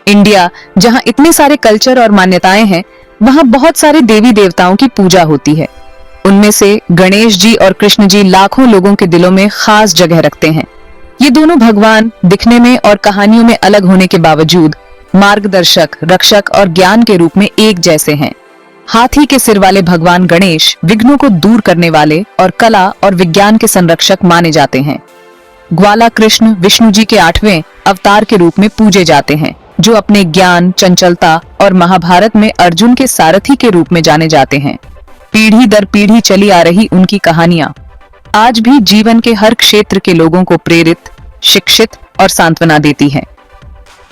India, जहाँ इतने सारे कल्चर और मान्यताएं हैं, वहाँ बहुत सारे देवी देवताओं की पूजा होती है। उनमें से गणेश जी और कृष्ण जी लाखों लोगों के दिलों में खास जगह रखते हैं। ये दोनों भगवान दिखने में और कहानियों में अलग होने के बावजूद मार्गदर्शक, रक्षक और ज्ञान के रूप में एक जैसे हैं। हाथी के सिर वाले भगवान गणेश विघ्नों को दूर करने वाले और कला और विज्ञान के संरक्षक माने जाते हैं। ग्वाला कृष्ण विष्णु जी के 8वें अवतार के रूप में पूजे जाते हैं, जो अपने ज्ञान, चंचलता और महाभारत में अर्जुन के सारथी के रूप में जाने जाते हैं। पीढ़ी दर पीढ़ी चली आ रही उनकी कहानियां आज भी जीवन के हर क्षेत्र के लोगों को प्रेरित, शिक्षित और सांत्वना देती हैं।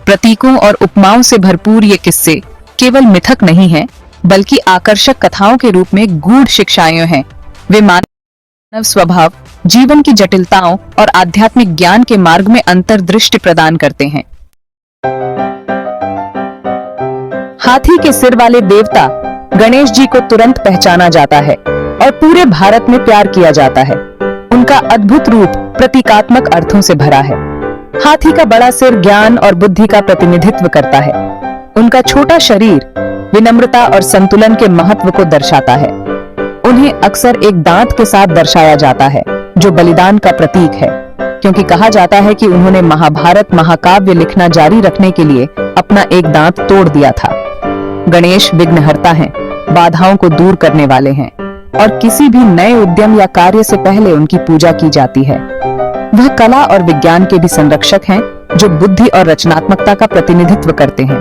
प्रतीकों और उपमाओं से भरपूर ये किस्से केवल मिथक नहीं हैं, बल्कि आकर्षक कथाओं के रूप में गूढ़ शिक्षाएं हैं। वे मानव स्वभाव, जीवन की जटिलताओं और आध्यात्मिक ज्ञान के मार्ग में अंतर्दृष्टि प्रदान करते हैं। हाथी के सिर वाले देवता गणेश जी को तुरंत पहचाना जाता है और पूरे भारत में प्यार किया जाता है। उनका अद्भुत रूप प्रतीकात्मक अर्थों से भरा है। हाथी का बड़ा सिर ज्ञान और बुद्धि का प्रतिनिधित्व करता है। उनका छोटा शरीर विनम्रता और संतुलन के महत्व को दर्शाता है। उन्हें अक्सर एक दांत के साथ दर्शाया जाता है, जो बलिदान का प्रतीक है, क्योंकि कहा जाता है कि उन्होंने महाभारत महाकाव्य लिखना जारी रखने के लिए अपना एक दांत तोड़ दिया था। गणेश विघ्नहर्ता हैं, बाधाओं को दूर करने वाले हैं और किसी भी नए उद्यम या कार्य से पहले उनकी पूजा की जाती है। वह कला और विज्ञान के भी संरक्षक हैं, जो बुद्धि और रचनात्मकता का प्रतिनिधित्व करते हैं।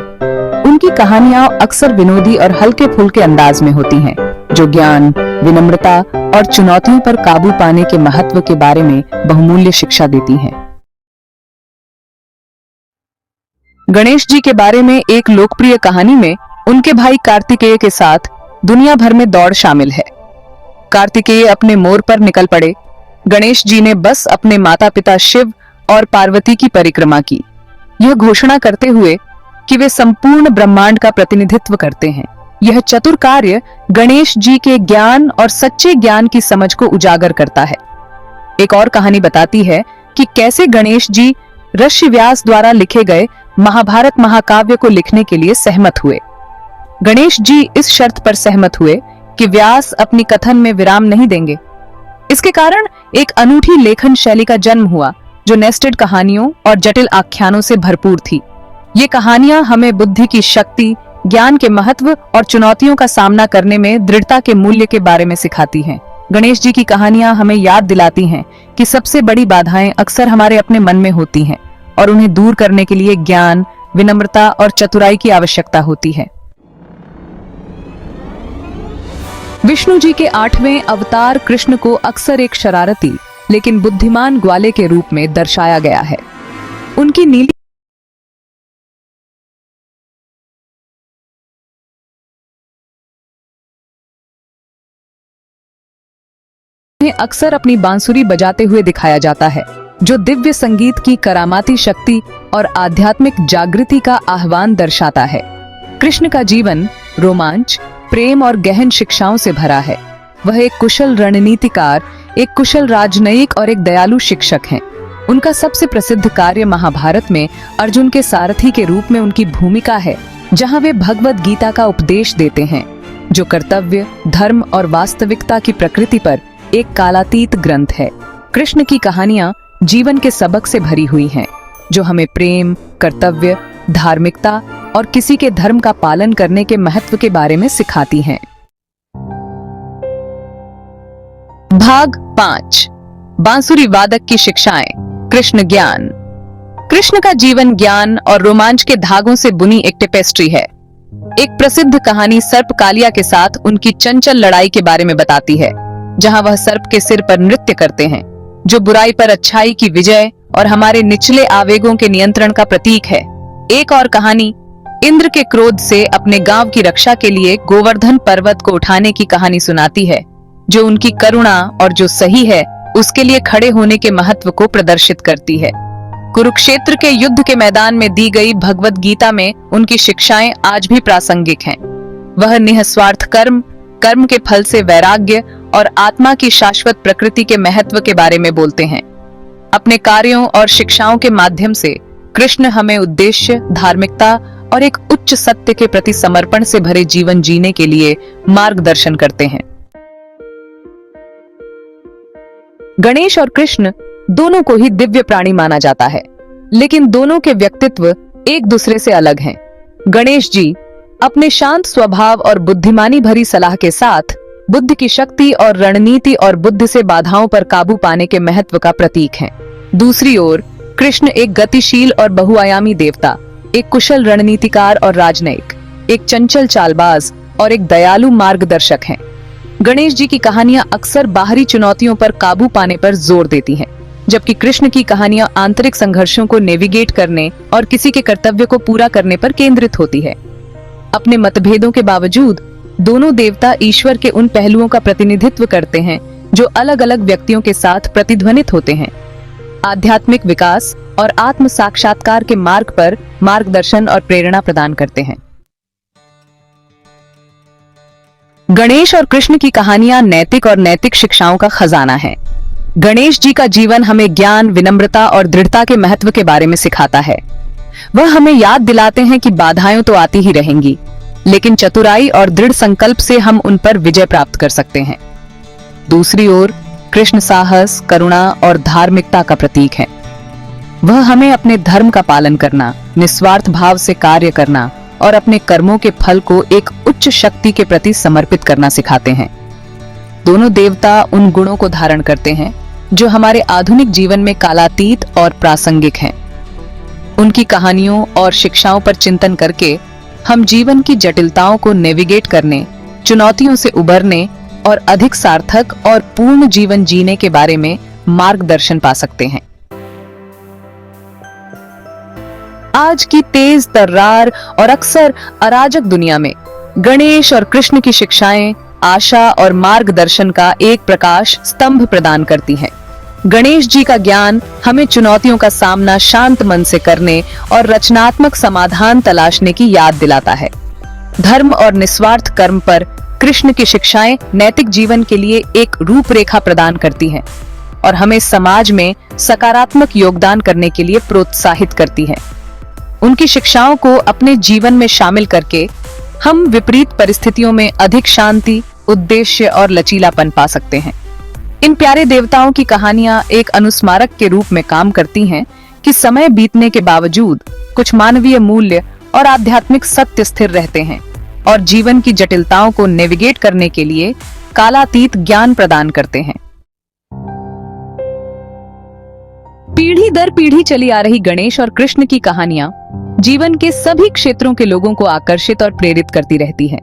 उनकी कहानियां अक्सर विनोदी और हल्के फुल्के अंदाज में होती हैं, जो ज्ञान, विनम्रता और चुनौतियों पर काबू पाने के महत्व के बारे में बहुमूल्य शिक्षा देती हैं। गणेश जी के बारे में एक लोकप्रिय कहानी में उनके भाई कार्तिकेय के साथ दुनिया भर में दौड़ शामिल है। कार्तिकेय अपने मोर पर निकल पड़े। गणेश जी ने बस अपने माता पिता शिव और पार्वती की परिक्रमा की, यह घोषणा करते हुए कि वे संपूर्ण ब्रह्मांड का प्रतिनिधित्व करते हैं। यह चतुर कार्य गणेश जी के ज्ञान और सच्चे ज्ञान की समझ को उजागर करता है। एक और कहानी बताती है कि कैसे गणेश जी ऋषि व्यास द्वारा लिखे गए महाभारत महाकाव्य को लिखने के लिए सहमत हुए। गणेश जी इस शर्त पर सहमत हुए कि व्यास अपनी कथन में विराम नहीं देंगे। इसके कारण एक अनूठी लेखन शैली का जन्म हुआ, जो नेस्टेड कहानियों और जटिल आख्यानों से भरपूर थी। ये कहानियां हमें बुद्धि की शक्ति, ज्ञान के महत्व और चुनौतियों का सामना करने में दृढ़ता के मूल्य के बारे में सिखाती हैं। गणेश जी की कहानियां हमें याद दिलाती हैं कि सबसे बड़ी बाधाएं अक्सर हमारे अपने मन में होती हैं और उन्हें दूर करने के लिए ज्ञान, विनम्रता और चतुराई की आवश्यकता होती है। विष्णु जी के 8वें अवतार कृष्ण को अक्सर एक शरारती लेकिन बुद्धिमान ग्वाले के रूप में दर्शाया गया है। उनकी नीली अक्सर अपनी बांसुरी बजाते हुए दिखाया जाता है, जो दिव्य संगीत की करामाती शक्ति और आध्यात्मिक जागृति का आह्वान दर्शाता है। कृष्ण का जीवन रोमांच, प्रेम और गहन शिक्षाओं से भरा है। वह एक कुशल रणनीतिकार, एक कुशल राजनयिक और एक दयालु शिक्षक हैं। उनका सबसे प्रसिद्ध कार्य महाभारत में अर्जुन के सारथी के रूप में उनकी भूमिका है, जहां वे भगवद गीता का उपदेश देते हैं, जो कर्तव्य, धर्म और वास्तविकता की प्रकृति पर एक कालातीत ग्रंथ है। कृष्ण की कहानियां जीवन के सबक से भरी हुई हैं, जो हमें प्रेम, कर्तव्य, धार्मिकता और किसी के धर्म का पालन करने के महत्व के बारे में सिखाती हैं। भाग 5, बांसुरी वादक की शिक्षाएं, कृष्ण ज्ञान। कृष्ण का जीवन ज्ञान और रोमांच के धागों से बुनी एक टेपेस्ट्री है। एक प्रसिद्ध कहानी सर्प कालिया के साथ उनकी चंचल लड़ाई के बारे में बताती है, जहां वह सर्प के सिर पर नृत्य करते हैं, जो बुराई पर अच्छाई की विजय और हमारे निचले आवेगों के नियंत्रण का प्रतीक है। एक और कहानी इंद्र के क्रोध से अपने गांव की रक्षा के लिए गोवर्धन पर्वत को उठाने की कहानी सुनाती है, जो उनकी करुणा और जो सही है उसके लिए खड़े होने के महत्व को प्रदर्शित करती है। कुरुक्षेत्र के युद्ध के मैदान में दी गई भगवद गीता में उनकी शिक्षाएं आज भी प्रासंगिक हैं। वह निस्वार्थ कर्म, कर्म के फल से वैराग्य और आत्मा की शाश्वत प्रकृति के महत्व के बारे में बोलते हैं। अपने कार्यों और शिक्षाओं के माध्यम से कृष्ण हमें उद्देश्य, धार्मिकता और एक उच्च सत्य के प्रति समर्पण से भरे जीवन जीने के लिए मार्गदर्शन करते हैं। गणेश और कृष्ण दोनों को ही दिव्य प्राणी माना जाता है, लेकिन दोनों के व्यक्तित्व एक दूसरे से अलग हैं। गणेश जी अपने शांत स्वभाव और बुद्धिमानी भरी सलाह के साथ बुद्धि की शक्ति और रणनीति और बुद्धि से बाधाओं पर काबू पाने के महत्व का प्रतीक हैं। दूसरी ओर कृष्ण एक गतिशील और बहुआयामी देवता, एक कुशल रणनीतिकार और राजनयिक, एक चंचल चालबाज और एक दयालु मार्गदर्शक हैं। गणेश जी की कहानियां अक्सर बाहरी चुनौतियों पर काबू पाने पर जोर देती हैं, जबकि कृष्ण की कहानियां आंतरिक संघर्षों को नेविगेट करने और किसी के कर्तव्य को पूरा करने पर केंद्रित होती है। अपने मतभेदों के बावजूद दोनों देवता ईश्वर के उन पहलुओं का प्रतिनिधित्व करते हैं जो अलग अलग व्यक्तियों के साथ प्रतिध्वनित होते हैं। आध्यात्मिक विकास और आत्म साक्षात्कार के मार्ग पर मार्गदर्शन और प्रेरणा प्रदान करते हैं। गणेश और कृष्ण की कहानियां नैतिक और नैतिक शिक्षाओं का खजाना है। गणेश जी का जीवन हमें ज्ञान, विनम्रता और दृढ़ता के महत्व के बारे में सिखाता है। वह हमें याद दिलाते हैं कि बाधाएं तो आती ही रहेंगी, लेकिन चतुराई और दृढ़ संकल्प से हम उन पर विजय प्राप्त कर सकते हैं। दूसरी ओर कृष्ण साहस, करुणा और धार्मिकता का प्रतीक है। वह हमें अपने धर्म का पालन करना, निस्वार्थ भाव से कार्य करना और अपने कर्मों के फल को एक उच्च शक्ति के प्रति समर्पित करना सिखाते हैं। दोनों देवता उन गुणों को धारण करते हैं जो हमारे आधुनिक जीवन में कालातीत और प्रासंगिक हैं। उनकी कहानियों और शिक्षाओं पर चिंतन करके हम जीवन की जटिलताओं को नेविगेट करने, चुनौतियों से उबरने और अधिक सार्थक और पूर्ण जीवन जीने के बारे में मार्गदर्शन पा सकते हैं। आज की तेज तर्रार और अक्सर अराजक दुनिया में गणेश और कृष्ण की शिक्षाएं आशा और मार्गदर्शन का एक प्रकाश स्तंभ प्रदान करती हैं। गणेश जी का ज्ञान हमें चुनौतियों का सामना शांत मन से करने और रचनात्मक समाधान तलाशने की याद दिलाता है। धर्म और निस्वार्थ कर्म पर कृष्ण की शिक्षाएं नैतिक जीवन के लिए एक रूपरेखा प्रदान करती हैं और हमें समाज में सकारात्मक योगदान करने के लिए प्रोत्साहित करती हैं। उनकी शिक्षाओं को अपने जीवन में शामिल करके हम विपरीत परिस्थितियों में अधिक शांति, उद्देश्य और लचीलापन पा सकते हैं। इन प्यारे देवताओं की कहानियां एक अनुस्मारक के रूप में काम करती हैं कि समय बीतने के बावजूद कुछ मानवीय मूल्य और आध्यात्मिक सत्य स्थिर रहते हैं और जीवन की जटिलताओं को नेविगेट करने के लिए कालातीत ज्ञान प्रदान करते हैं। पीढ़ी दर पीढ़ी चली आ रही गणेश और कृष्ण की कहानियां जीवन के सभी क्षेत्रों के लोगों को आकर्षित और प्रेरित करती रहती हैं।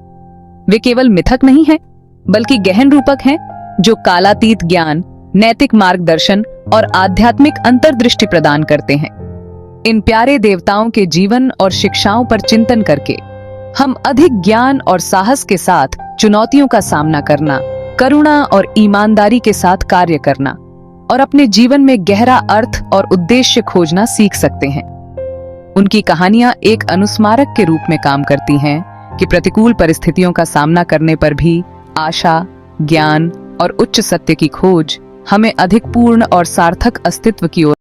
वे केवल मिथक नहीं हैं, बल्कि गहन रूपक हैं जो कालातीत ज्ञान, नैतिक मार्गदर्शन और आध्यात्मिक अंतर्दृष्टि प्रदान करते हैं। इन प्यारे देवताओं के जीवन और शिक्षाओं पर चिंतन करके हम अधिक ज्ञान और साहस के साथ चुनौतियों का सामना करना, करुणा और ईमानदारी के साथ कार्य करना और अपने जीवन में गहरा अर्थ और उद्देश्य खोजना सीख सकते हैं। उनकी कहानियां एक अनुस्मारक के रूप में काम करती हैं कि प्रतिकूल परिस्थितियों का सामना करने पर भी आशा, ज्ञान और उच्च सत्य की खोज हमें अधिक पूर्ण और सार्थक अस्तित्व की ओर